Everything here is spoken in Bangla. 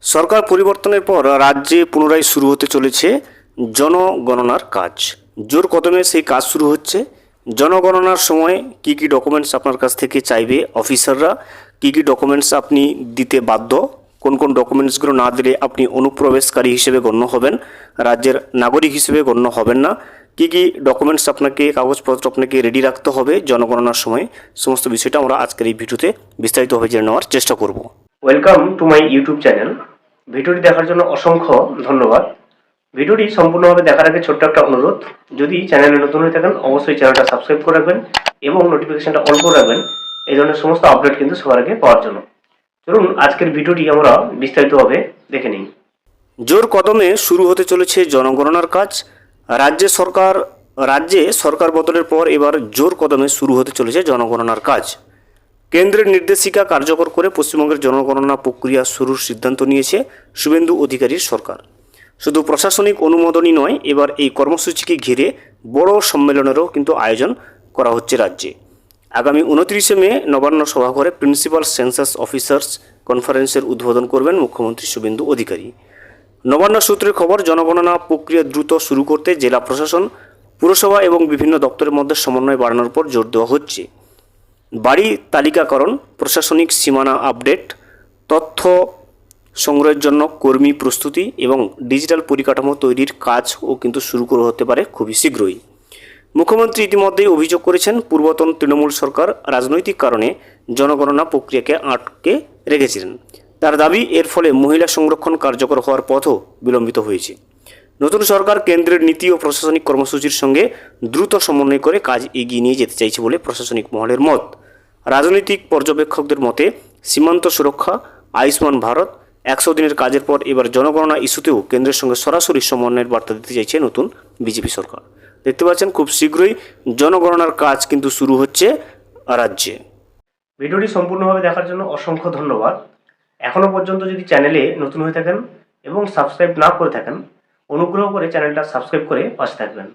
সরকার পরিবর্তনের পর রাজ্যে পুনরায় শুরু হতে চলেছে জনগণনার কাজ। জোর কদমে সেই কাজ শুরু হচ্ছে। জনগণনার সময় কি কি ডকুমেন্টস আপনার কাছ থেকে চাইবে অফিসাররা, কি কি ডকুমেন্টস আপনি দিতে বাধ্য, কোন কোন ডকুমেন্টসগুলো না দিলে আপনি অনুপ্রবেশকারী হিসেবে গণ্য হবেন, রাজ্যের নাগরিক হিসেবে গণ্য হবেন না, কি কি ডকুমেন্টস আপনাকে কাগজপত্র আপনাকে রেডি রাখতে হবে জনগণনার সময়, সমস্ত বিষয়টা আমরা আজকের এই ভিডিওতে বিস্তারিতভাবে জেনে নেওয়ার চেষ্টা করব। Welcome to my YouTube channel. ভিডিওটি দেখার জন্য অসংখ্য ধন্যবাদ। ভিডিওটি সম্পূর্ণভাবে দেখার আগে ছোট্ট একটা অনুরোধ, যদি চ্যানেলে নতুন হয়ে থাকেন অবশ্যই চ্যানেলটা সাবস্ক্রাইব করে রাখবেন এবং নোটিফিকেশনটা অন করে রাখবেন এই ধরনের সমস্ত আপডেট কিন্তু সবার আগে পাওয়ার জন্য। চলুন আজকের ভিডিওটি আমরা বিস্তারিতভাবে দেখে নিই। জোর কদমে শুরু হতে চলেছে জনগণনার কাজ। রাজ্যে সরকার বদলের পর এবার জোর কদমে শুরু হতে চলেছে জনগণনার কাজ। কেন্দ্রের নির্দেশিকা কার্যকর করে পশ্চিমবঙ্গের জনগণনা প্রক্রিয়া শুরুর সিদ্ধান্ত নিয়েছে শুভেন্দু অধিকারীর সরকার। শুধু প্রশাসনিক অনুমোদনই নয়, এবার এই কর্মসূচিকে ঘিরে বড় সম্মেলনেরও কিন্তু আয়োজন করা হচ্ছে রাজ্যে। আগামী 29শে মে নবান্ন সভাঘরে প্রিন্সিপাল সেন্সাস অফিসার্স কনফারেন্সের উদ্বোধন করবেন মুখ্যমন্ত্রী শুভেন্দু অধিকারী। নবান্ন সূত্রের খবর, জনগণনা প্রক্রিয়া দ্রুত শুরু করতে জেলা প্রশাসন, পুরসভা এবং বিভিন্ন দপ্তরের মধ্যে সমন্বয় বাড়ানোর উপর জোর দেওয়া হচ্ছে। বাড়ি তালিকাকরণ, প্রশাসনিক সীমানা আপডেট, তথ্য সংগ্রহের জন্য কর্মী প্রস্তুতি এবং ডিজিটাল পরিকাঠামো তৈরির কাজও কিন্তু শুরু করা হতে পারে খুবই শীঘ্রই। মুখ্যমন্ত্রী ইতিমধ্যেই অভিযোগ করেছেন, পূর্বতন তৃণমূল সরকার রাজনৈতিক কারণে জনগণনা প্রক্রিয়াকে আটকে রেখেছিলেন। তার দাবি, এর ফলে মহিলা সংরক্ষণ কার্যকর হওয়ার পথও বিলম্বিত হয়েছে। নতুন সরকার কেন্দ্রের নীতি ও প্রশাসনিক কর্মসূচির সঙ্গে দ্রুত সমন্বয় করে কাজ এগিয়ে নিয়ে যেতে চাইছে বলে প্রশাসনিক মহলের মত। রাজনৈতিক পর্যবেক্ষকদের মতে, সীমান্ত সুরক্ষা, আয়ুষ্মান ভারত, 100 দিনের কাজের পর এবার জনগণনা ইস্যুতেও কেন্দ্রের সঙ্গে সরাসরি সমন্বয়ের বার্তা দিতে চাইছে নতুন বিজেপি সরকার। দেখতে পাচ্ছেন খুব শীঘ্রই জনগণনার কাজ কিন্তু শুরু হচ্ছে রাজ্যে। ভিডিওটি সম্পূর্ণভাবে দেখার জন্য অসংখ্য ধন্যবাদ। এখনও পর্যন্ত যদি চ্যানেলে নতুন হয়ে থাকেন এবং সাবস্ক্রাইব না করে থাকেন, অনুগ্রহ করে চ্যানেলটা সাবস্ক্রাইব করে পাশে থাকবেন।